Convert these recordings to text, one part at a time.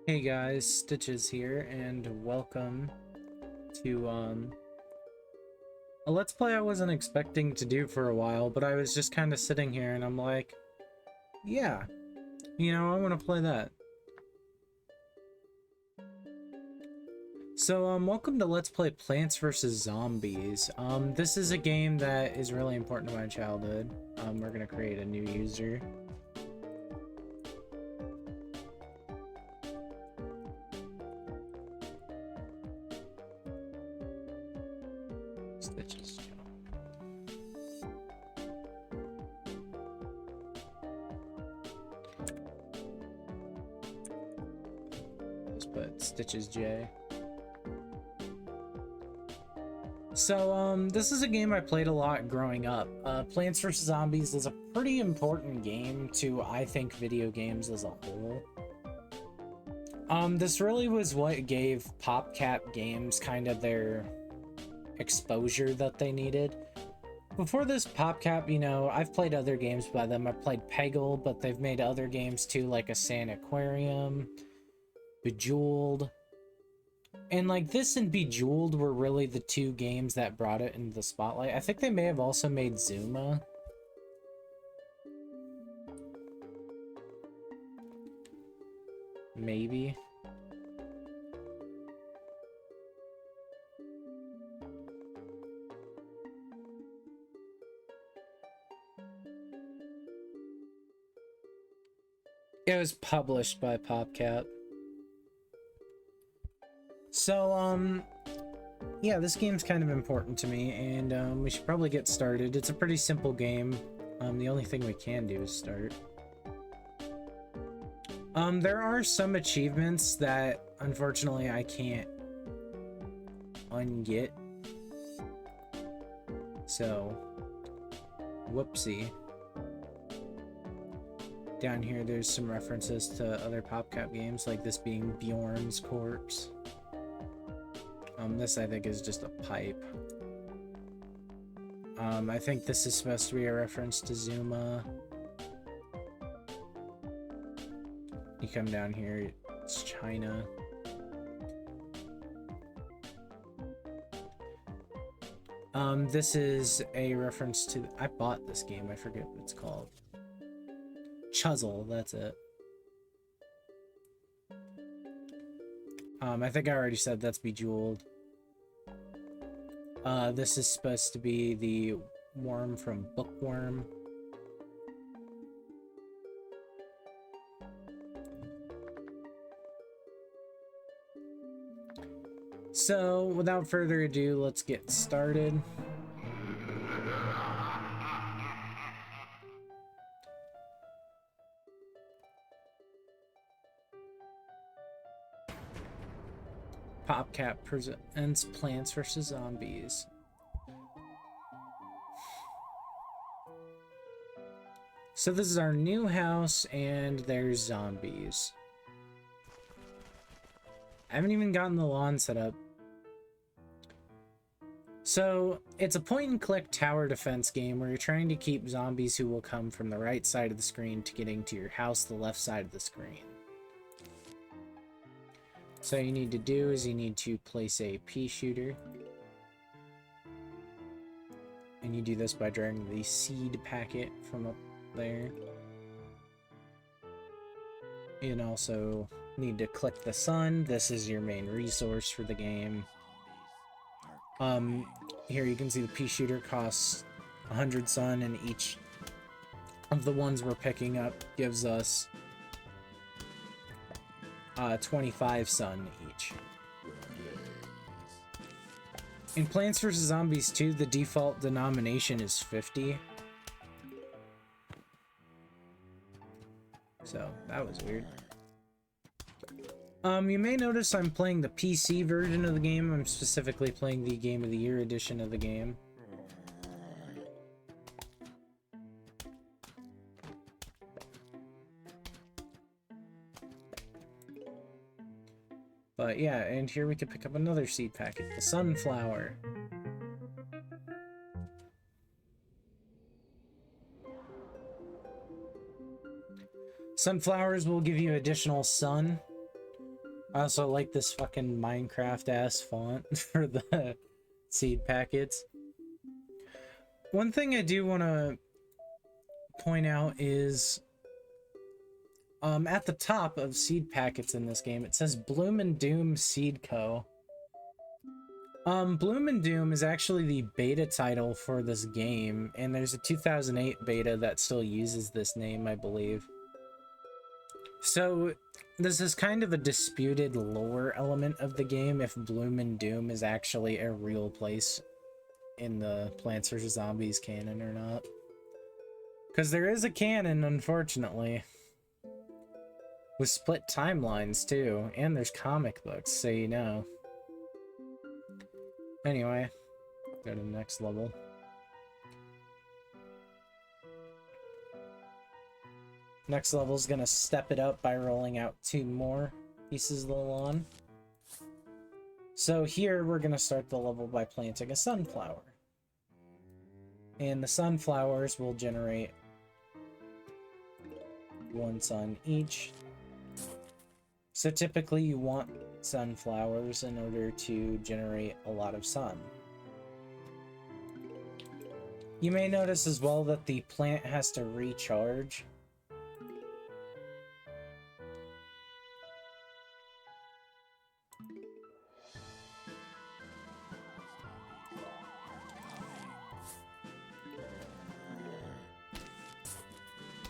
Hey guys, Stitches here, and welcome to a Let's Play I wasn't expecting to do for a while, but I was just kind of sitting here and I'm like, yeah, I want to play that. So, welcome to Let's Play Plants vs. Zombies. This is a game that is really important to my childhood. We're gonna create a new user. Stitches. Let's put Stitches J. So, this is a game I played a lot growing up. Plants vs. Zombies is a pretty important game to, I think, video games as a whole. This really was what gave PopCap games kind of their exposure that they needed. Before this, PopCap, I've played other games by them. I've played Peggle, but they've made other games too, like a Sand Aquarium, Bejeweled. And like this and Bejeweled were really the two games that brought it into the spotlight. I think they may have also made Zuma. Maybe. It was published by PopCap. So, yeah, this game's kind of important to me, and we should probably get started. It's a pretty simple game. The only thing we can do is start. There are some achievements that, unfortunately, I can't unget. So, whoopsie. Down here, there's some references to other PopCap games, like this being Bjorn's Corpse. This I think is just a pipe. I think this is supposed to be a reference to Zuma. You come down here, it's China. This is a reference to... I bought this game, I forget what it's called. Chuzzle, that's it. I think I already said that's Bejeweled. This is supposed to be the worm from Bookworm. So, without further ado, let's get started. PopCap presents Plants vs. Zombies. So this is our new house, and there's zombies. I haven't even gotten the lawn set up. So, it's a point-and-click tower defense game where you're trying to keep zombies who will come from the right side of the screen to getting to your house the left side of the screen. So all you need to do is you need to place a pea shooter. And you do this by dragging the seed packet from up there. And also need to click the sun. This is your main resource for the game. Here you can see the pea shooter costs 100 sun, and each of the ones we're picking up gives us 25 sun each. In Plants vs. Zombies 2, the default denomination is 50. So, that was weird. You may notice I'm playing the PC version of the game. I'm specifically playing the Game of the Year edition of the game. But yeah, and here we could pick up another seed packet, the sunflower. Sunflowers will give you additional sun. I also like this fucking Minecraft ass font for the seed packets. One thing I do want to point out is at the top of seed packets in this game, it says Bloom and Doom Seed Co. Bloom and Doom is actually the beta title for this game, and there's a 2008 beta that still uses this name, I believe. So, this is kind of a disputed lore element of the game, if Bloom and Doom is actually a real place in the Plants vs. Zombies canon or not. Because there is a canon, unfortunately. With split timelines, too, and there's comic books, so you know. Anyway, go to the next level. Next level is gonna step it up by rolling out 2 more pieces of the lawn. So here we're gonna start the level by planting a sunflower. And the sunflowers will generate 1 sun each. So typically you want sunflowers in order to generate a lot of sun. You may notice as well that the plant has to recharge.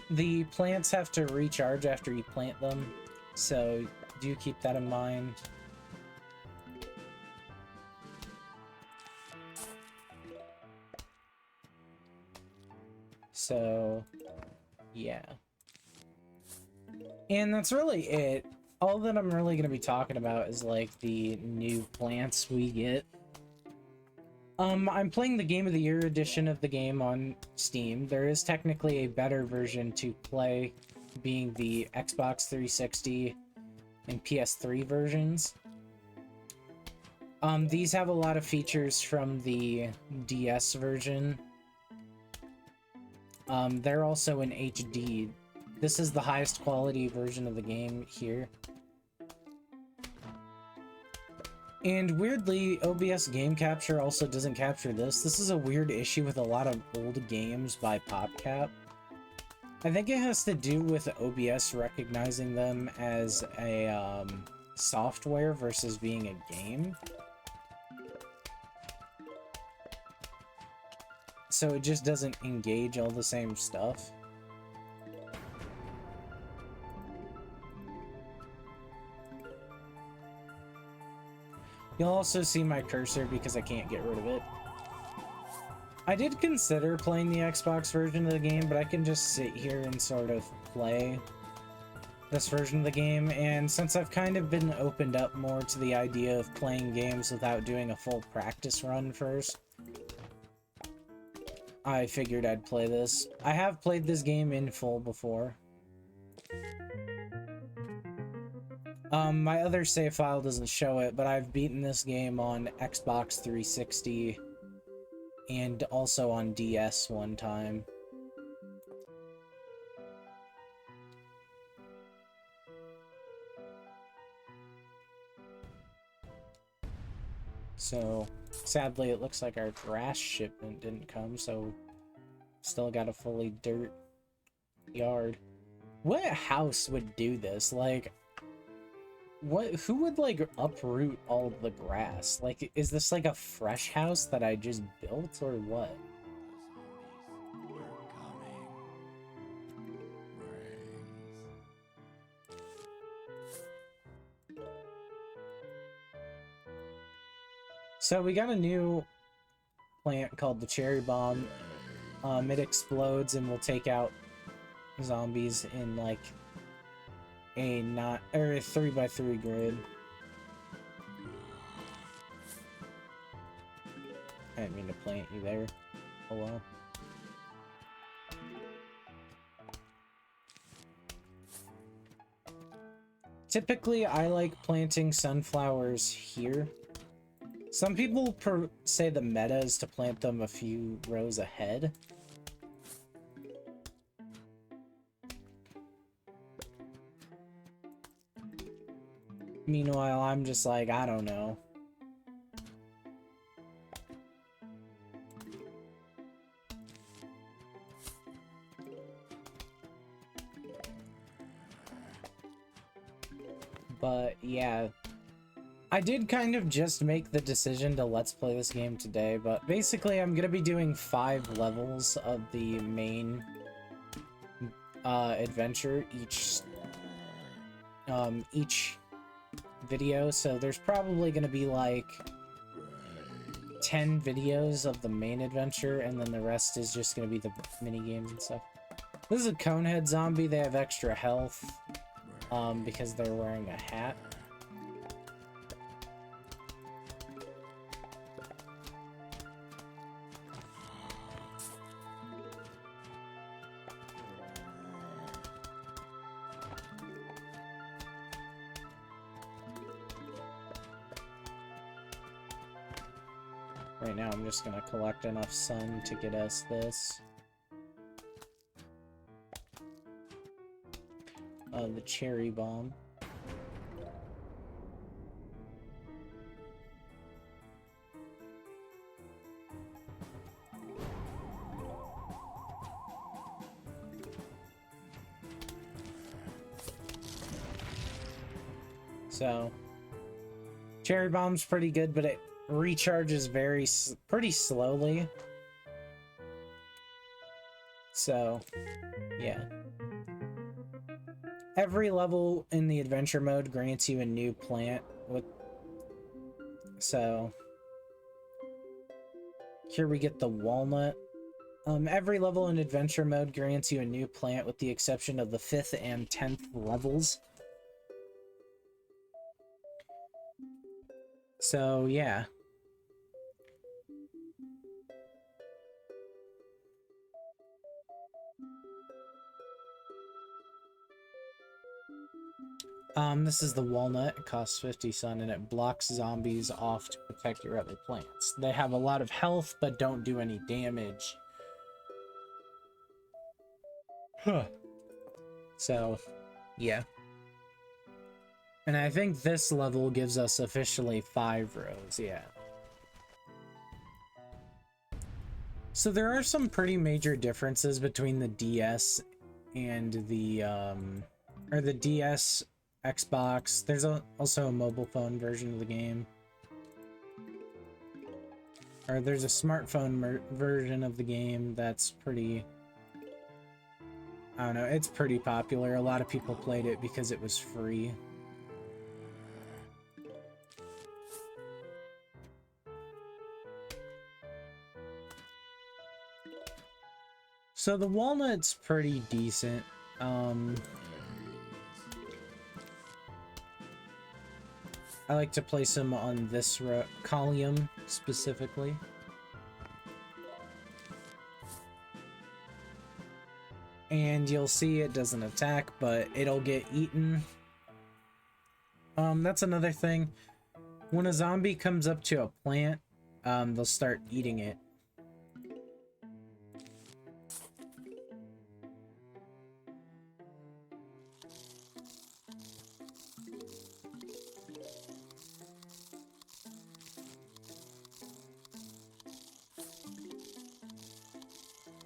The plants have to recharge after you plant them, so do keep that in mind. So, yeah. And that's really it. All that I'm really going to be talking about is like the new plants we get. I'm playing the Game of the Year edition of the game on Steam. There is technically a better version to play, being the Xbox 360 and PS3 versions. These have a lot of features from the DS version. They're also in HD. This is the highest quality version of the game here. And weirdly, OBS Game Capture also doesn't capture this. This is a weird issue with a lot of old games by PopCap. I think it has to do with OBS recognizing them as a software versus being a game. So it just doesn't engage all the same stuff. You'll also see my cursor because I can't get rid of it. I did consider playing the Xbox version of the game, but I can just sit here and sort of play this version of the game, and since I've kind of been opened up more to the idea of playing games without doing a full practice run first, I figured I'd play this. I have played this game in full before. My other save file doesn't show it, but I've beaten this game on Xbox 360 and also on DS one time. So, sadly, it looks like our grass shipment didn't come, so still got a fully dirt yard. What house would do this? Like, who would, like, uproot all of the grass? Like, is this, like, a fresh house that I just built, or what? So we got a new plant called the cherry bomb. It explodes and will take out zombies in, like, a 3x3 grid. I didn't mean to plant you there. Oh well. Typically, I like planting sunflowers here. Some people say the meta is to plant them a few rows ahead. Meanwhile, I'm just like, I don't know. But yeah, I did kind of just make the decision to let's play this game today, but basically I'm gonna be doing 5 levels of the main adventure each video, so there's probably gonna be like 10 videos of the main adventure, and then the rest is just gonna be the mini games and stuff. This is a conehead zombie. They have extra health because they're wearing a hat. Right now I'm just gonna collect enough sun to get us this. The cherry bomb. So, cherry bomb's pretty good, but it recharges pretty slowly. So, yeah. Every level in the adventure mode grants you a new plant so here we get the walnut. Every level in adventure mode grants you a new plant with the exception of the 5th and 10th levels. So, yeah. This is the walnut. It costs 50 sun and it blocks zombies off to protect your other plants. They have a lot of health but don't do any damage. Huh. So, yeah. And I think this level gives us officially 5 rows, yeah. So there are some pretty major differences between the DS and the, or the DS, Xbox. There's also a mobile phone version of the game. Or there's a smartphone version of the game that's pretty... I don't know, it's pretty popular. A lot of people played it because it was free. So the walnut's pretty decent. I like to place them on this column specifically. And you'll see it doesn't attack, but it'll get eaten. That's another thing. When a zombie comes up to a plant, they'll start eating it.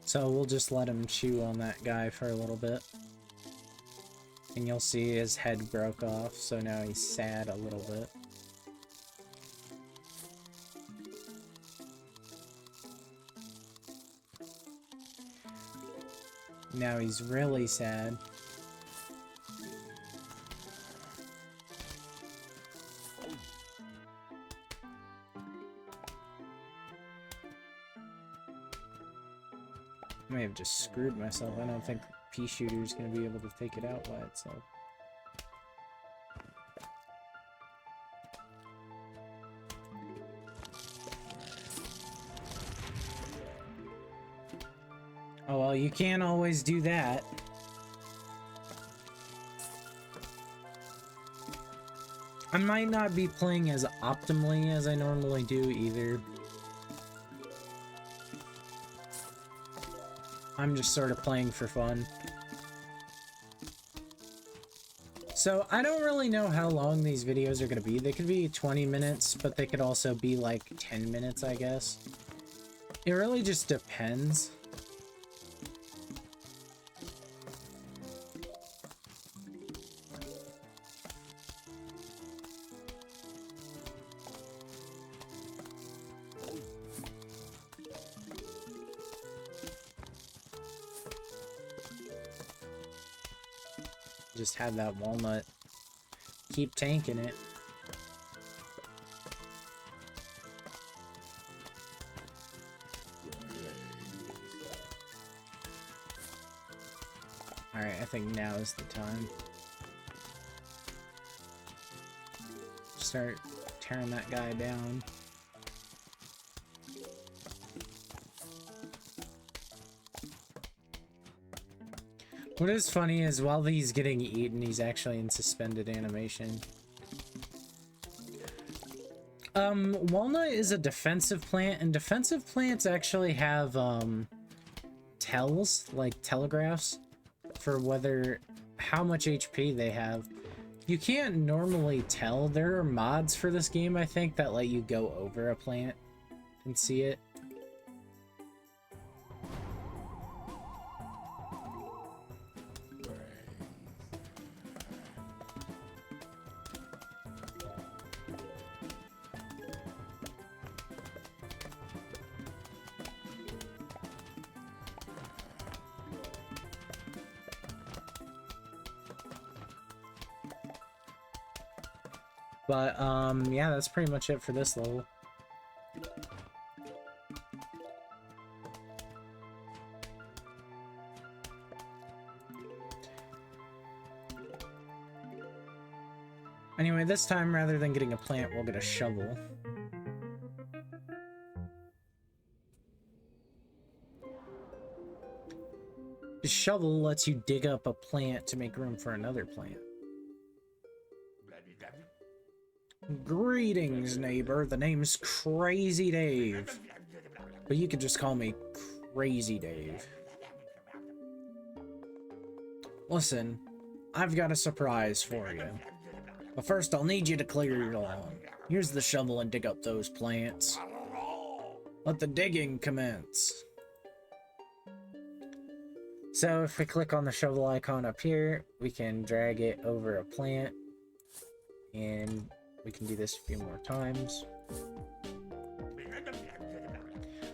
So we'll just let him chew on that guy for a little bit. And you'll see his head broke off, so now he's sad a little bit. Now he's really sad. I may have just screwed myself. I don't think pea shooter's gonna be able to take it out by itself. Oh well, you can't always do that. I might not be playing as optimally as I normally do either. I'm just sort of playing for fun. So I don't really know how long these videos are going to be. They could be 20 minutes, but they could also be like 10 minutes, I guess. It really just depends. Just have that walnut. Keep tanking it. Alright, I think now is the time. Start tearing that guy down. What is funny is while he's getting eaten, he's actually in suspended animation. Wallnut is a defensive plant, and defensive plants actually have, tells, like telegraphs, for how much HP they have. You can't normally tell. There are mods for this game, I think, that let you go over a plant and see it. But, yeah, that's pretty much it for this level. Anyway, this time, rather than getting a plant, we'll get a shovel. The shovel lets you dig up a plant to make room for another plant. Greetings, neighbor. The name's Crazy Dave. But you can just call me Crazy Dave. Listen, I've got a surprise for you. But first, I'll need you to clear your lawn. Here's the shovel and dig up those plants. Let the digging commence. So if we click on the shovel icon up here, we can drag it over a plant. And we can do this a few more times.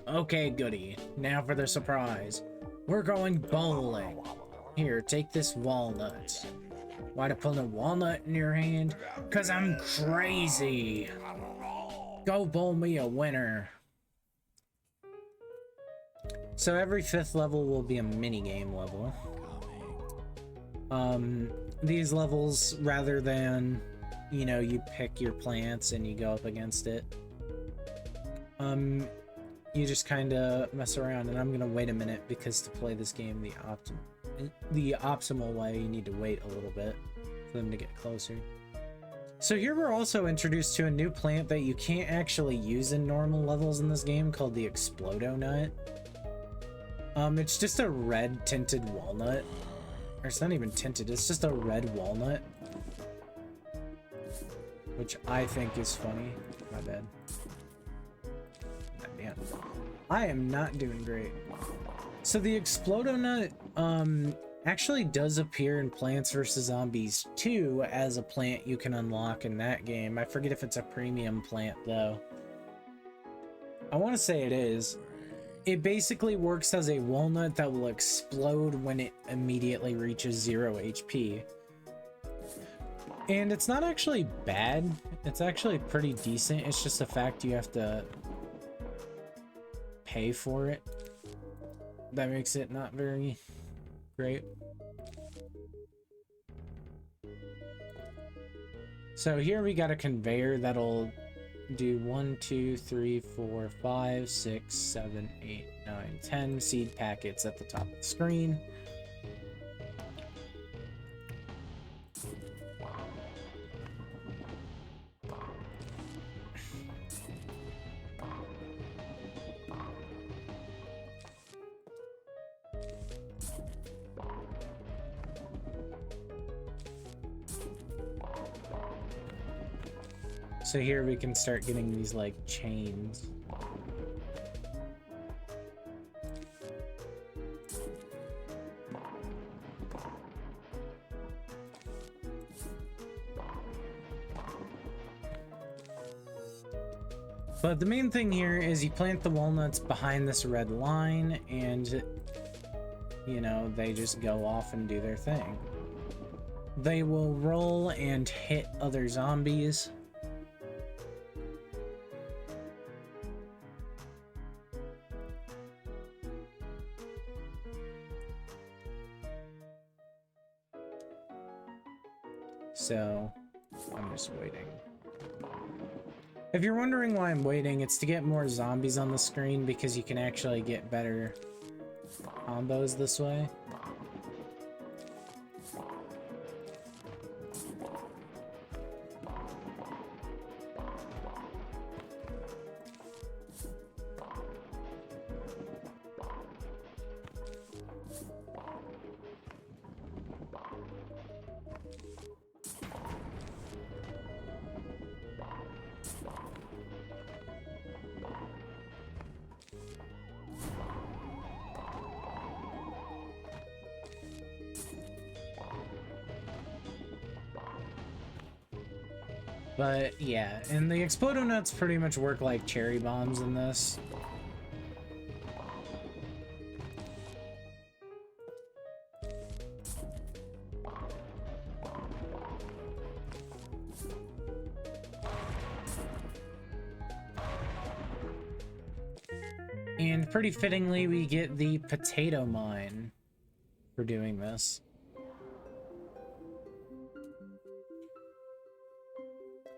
Okay, goody. Now for the surprise. We're going bowling. Here, take this walnut. Why'd I put a walnut in your hand? 'Cause I'm crazy. Go bowl me a winner. So every 5th level will be a minigame level. These levels, rather than, you know, you pick your plants and you go up against it, you just kind of mess around. And I'm gonna wait a minute, because to play this game the optimal way, you need to wait a little bit for them to get closer. So here we're also introduced to a new plant that you can't actually use in normal levels in this game, called the Wallnut. It's just a red tinted walnut. Or it's not even tinted, it's just a red walnut. Which I think is funny. My bad. God damn. I am not doing great. So the Wallnut, actually does appear in Plants vs. Zombies 2 as a plant you can unlock in that game. I forget if it's a premium plant, though. I want to say it is. It basically works as a walnut that will explode when it immediately reaches 0 HP. And it's not actually bad. It's actually pretty decent. It's just the fact you have to pay for it. That makes it not very great. So here we got a conveyor that'll do 1, 2, 3, 4, 5, 6, 7, 8, 9, 10 seed packets at the top of the screen. So here we can start getting these like chains. But the main thing here is you plant the walnuts behind this red line and, you know, they just go off and do their thing. They will roll and hit other zombies. So, I'm just waiting. If you're wondering why I'm waiting, it's to get more zombies on the screen because you can actually get better combos this way. But yeah, and the Explodo Nuts pretty much work like cherry bombs in this. And pretty fittingly, we get the potato mine for doing this.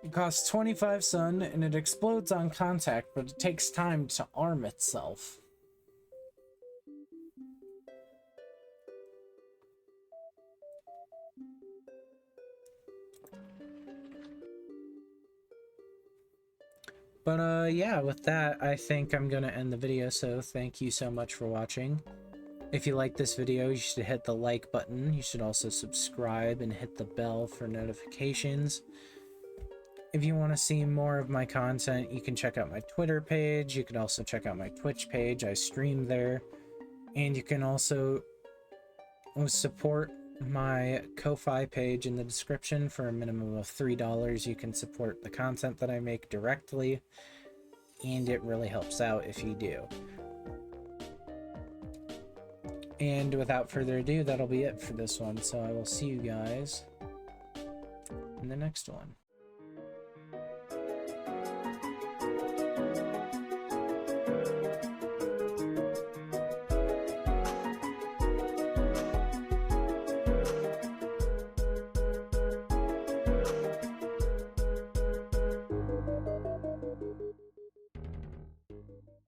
It costs 25 sun and it explodes on contact, but it takes time to arm itself. But yeah, with that, I think I'm gonna end the video, so thank you so much for watching. If you like this video, you should hit the like button. You should also subscribe and hit the bell for notifications. If you want to see more of my content, you can check out my Twitter page. You can also check out my Twitch page. I stream there. And you can also support my Ko-Fi page in the description. For a minimum of $3, you can support the content that I make directly. And it really helps out if you do. And without further ado, that'll be it for this one. So I will see you guys in the next one.